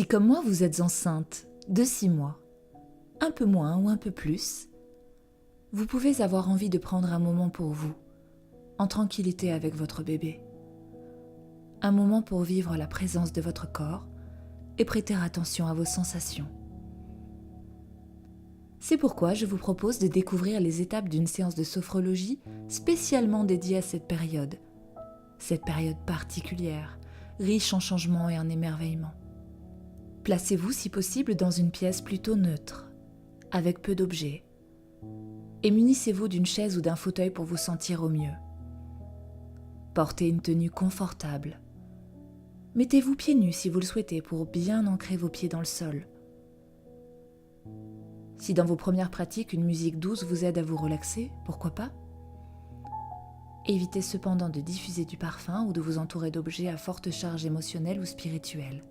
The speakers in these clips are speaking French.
Si comme moi vous êtes enceinte de 6 mois, un peu moins ou un peu plus, vous pouvez avoir envie de prendre un moment pour vous, en tranquillité avec votre bébé. Un moment pour vivre la présence de votre corps et prêter attention à vos sensations. C'est pourquoi je vous propose de découvrir les étapes d'une séance de sophrologie spécialement dédiée à cette période particulière, riche en changements et en émerveillements. Placez-vous si possible dans une pièce plutôt neutre, avec peu d'objets, et munissez-vous d'une chaise ou d'un fauteuil pour vous sentir au mieux. Portez une tenue confortable. Mettez-vous pieds nus si vous le souhaitez pour bien ancrer vos pieds dans le sol. Si dans vos premières pratiques, une musique douce vous aide à vous relaxer, pourquoi pas ? Évitez cependant de diffuser du parfum ou de vous entourer d'objets à forte charge émotionnelle ou spirituelle.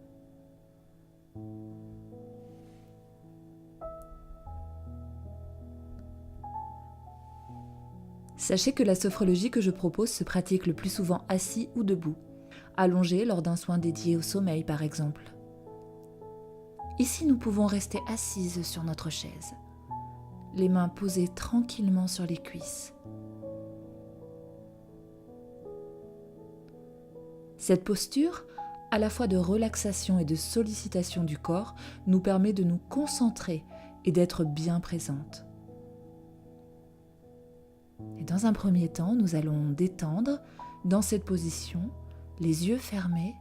Sachez que la sophrologie que je propose se pratique le plus souvent assis ou debout, allongé lors d'un soin dédié au sommeil par exemple. Ici, nous pouvons rester assises sur notre chaise, les mains posées tranquillement sur les cuisses. Cette posture, à la fois de relaxation et de sollicitation du corps, nous permet de nous concentrer et d'être bien présentes. Et dans un premier temps, nous allons détendre, dans cette position, les yeux fermés,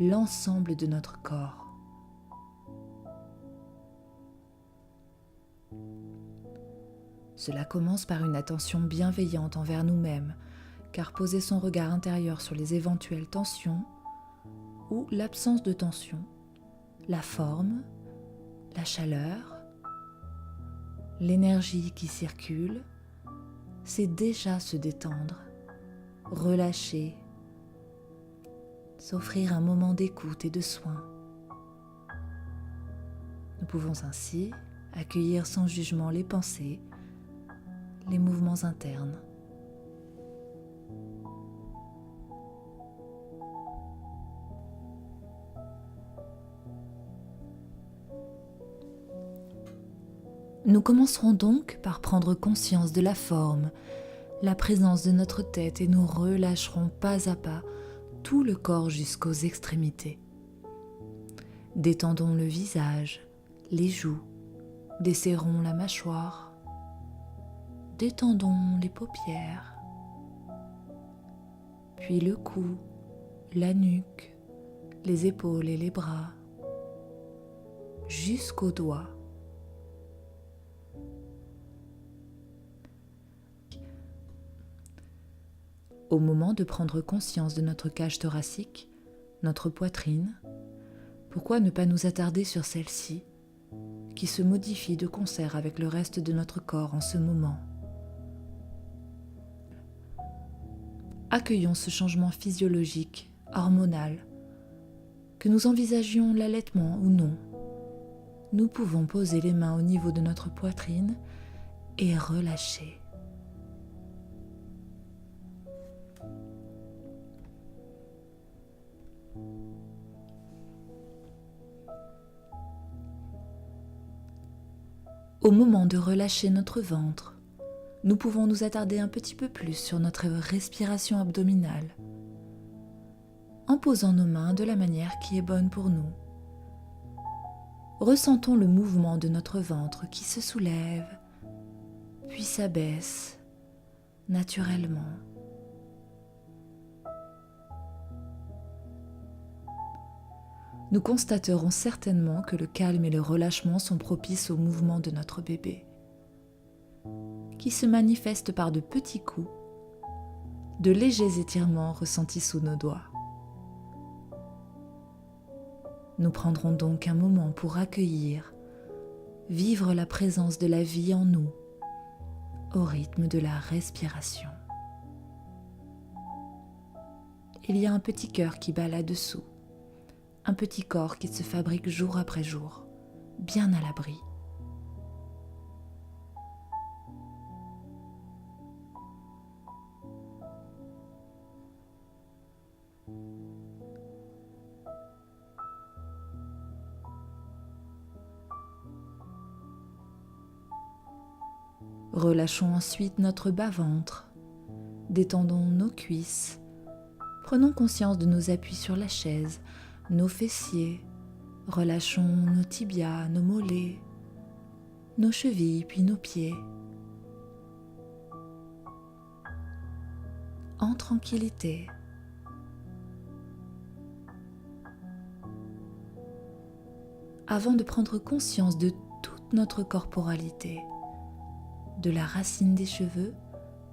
l'ensemble de notre corps. Cela commence par une attention bienveillante envers nous-mêmes, car poser son regard intérieur sur les éventuelles tensions ou l'absence de tension, la forme, la chaleur, l'énergie qui circule, c'est déjà se détendre, relâcher, s'offrir un moment d'écoute et de soin. Nous pouvons ainsi accueillir sans jugement les pensées, les mouvements internes. Nous commencerons donc par prendre conscience de la forme, la présence de notre tête et nous relâcherons pas à pas tout le corps jusqu'aux extrémités. Détendons le visage, les joues, desserrons la mâchoire, détendons les paupières, puis le cou, la nuque, les épaules et les bras, jusqu'aux doigts. Au moment de prendre conscience de notre cage thoracique, notre poitrine, pourquoi ne pas nous attarder sur celle-ci, qui se modifie de concert avec le reste de notre corps en ce moment. Accueillons ce changement physiologique, hormonal, que nous envisagions l'allaitement ou non. Nous pouvons poser les mains au niveau de notre poitrine et relâcher. Au moment de relâcher notre ventre, nous pouvons nous attarder un petit peu plus sur notre respiration abdominale, en posant nos mains de la manière qui est bonne pour nous. Ressentons le mouvement de notre ventre qui se soulève, puis s'abaisse naturellement. Nous constaterons certainement que le calme et le relâchement sont propices au mouvement de notre bébé, qui se manifeste par de petits coups, de légers étirements ressentis sous nos doigts. Nous prendrons donc un moment pour accueillir, vivre la présence de la vie en nous, au rythme de la respiration. Il y a un petit cœur qui bat là-dessous, un petit corps qui se fabrique jour après jour, bien à l'abri. Relâchons ensuite notre bas-ventre. Détendons nos cuisses. Prenons conscience de nos appuis sur la chaise, nos fessiers. Relâchons nos tibias, nos mollets, nos chevilles puis nos pieds. En tranquillité. Avant de prendre conscience de toute notre corporalité, de la racine des cheveux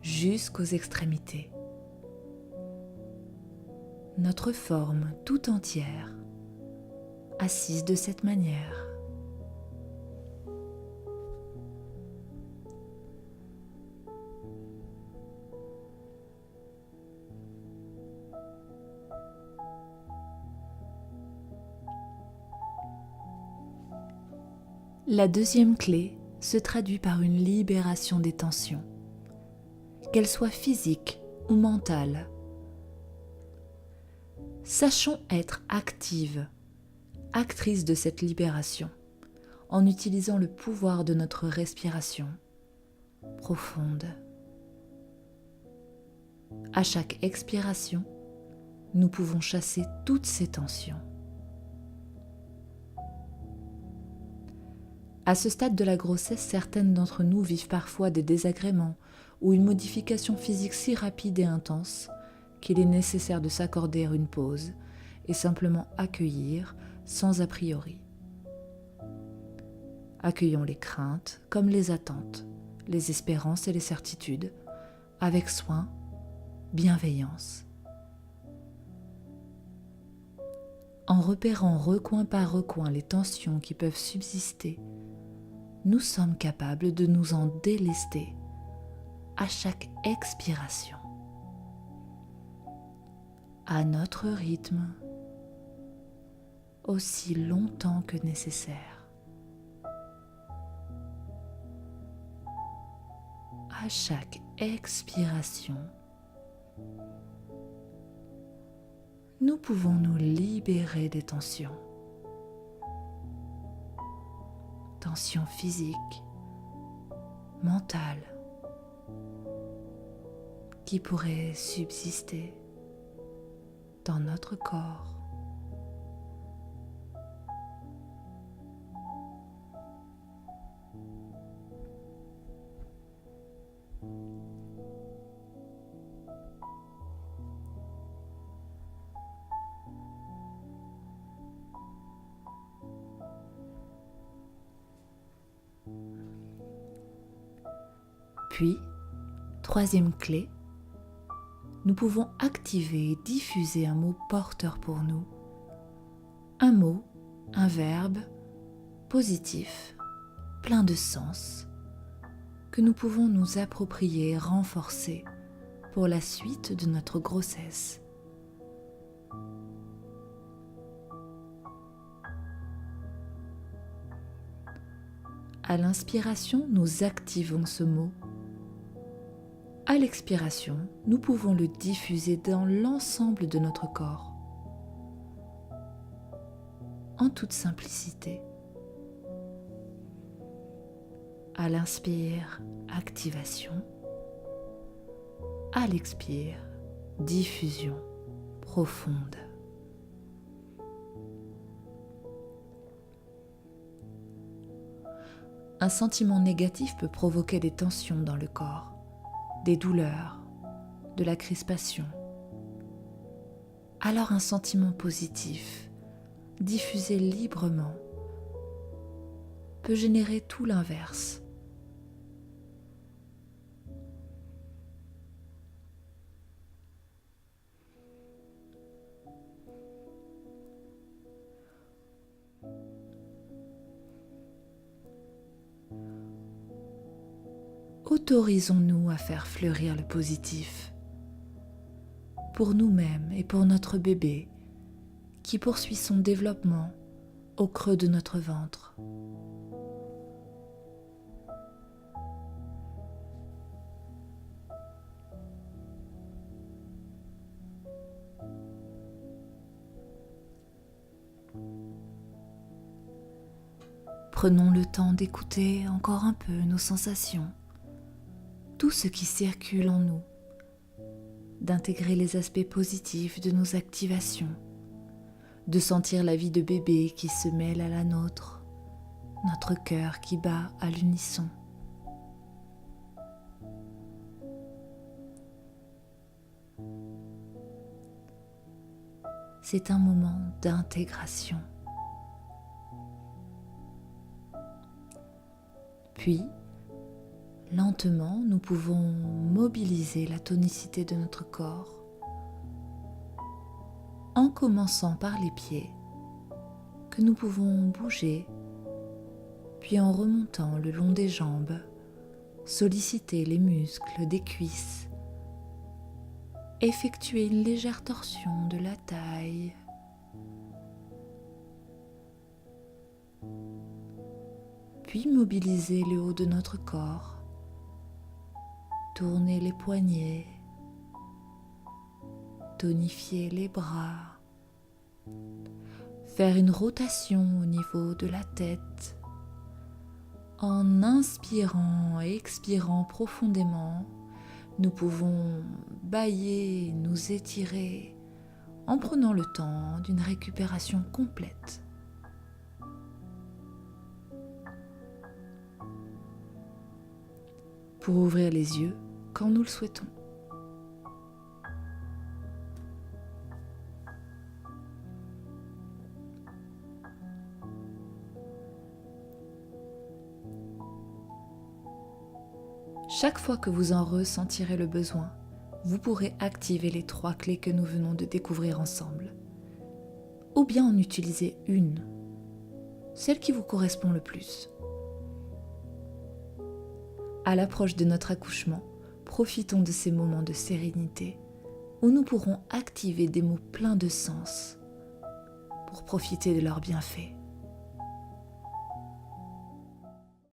jusqu'aux extrémités. Notre forme tout entière, assise de cette manière. La deuxième clé se traduit par une libération des tensions, qu'elles soient physiques ou mentales. Sachons être actives, actrices de cette libération, en utilisant le pouvoir de notre respiration profonde. À chaque expiration, nous pouvons chasser toutes ces tensions. À ce stade de la grossesse, certaines d'entre nous vivent parfois des désagréments ou une modification physique si rapide et intense qu'il est nécessaire de s'accorder une pause et simplement accueillir sans a priori. Accueillons les craintes comme les attentes, les espérances et les certitudes, avec soin, bienveillance. En repérant recoin par recoin les tensions qui peuvent subsister, nous sommes capables de nous en délester à chaque expiration, à notre rythme, aussi longtemps que nécessaire. À chaque expiration, nous pouvons nous libérer des tensions. Tensions physiques, mentales, qui pourraient subsister dans notre corps. Puis, troisième clé, nous pouvons activer et diffuser un mot porteur pour nous. Un mot, un verbe positif, plein de sens, que nous pouvons nous approprier et renforcer pour la suite de notre grossesse. À l'inspiration, nous activons ce mot. À l'expiration, nous pouvons le diffuser dans l'ensemble de notre corps, en toute simplicité. À l'inspire, activation. À l'expire, diffusion profonde. Un sentiment négatif peut provoquer des tensions dans le corps, des douleurs, de la crispation. Alors un sentiment positif, diffusé librement, peut générer tout l'inverse. Autorisons-nous à faire fleurir le positif pour nous-mêmes et pour notre bébé qui poursuit son développement au creux de notre ventre. Prenons le temps d'écouter encore un peu nos sensations, tout ce qui circule en nous, d'intégrer les aspects positifs de nos activations, de sentir la vie de bébé qui se mêle à la nôtre, notre cœur qui bat à l'unisson. C'est un moment d'intégration. Puis, lentement, nous pouvons mobiliser la tonicité de notre corps en commençant par les pieds que nous pouvons bouger, puis en remontant le long des jambes, solliciter les muscles des cuisses, effectuer une légère torsion de la taille, puis mobiliser le haut de notre corps, tourner les poignets, tonifier les bras, faire une rotation au niveau de la tête. En inspirant et expirant profondément, nous pouvons bâiller, nous étirer en prenant le temps d'une récupération complète. Pour ouvrir les yeux quand nous le souhaitons. Chaque fois que vous en ressentirez le besoin, vous pourrez activer les 3 clés que nous venons de découvrir ensemble. Ou bien en utiliser une, celle qui vous correspond le plus. À l'approche de notre accouchement, profitons de ces moments de sérénité où nous pourrons activer des mots pleins de sens pour profiter de leurs bienfaits.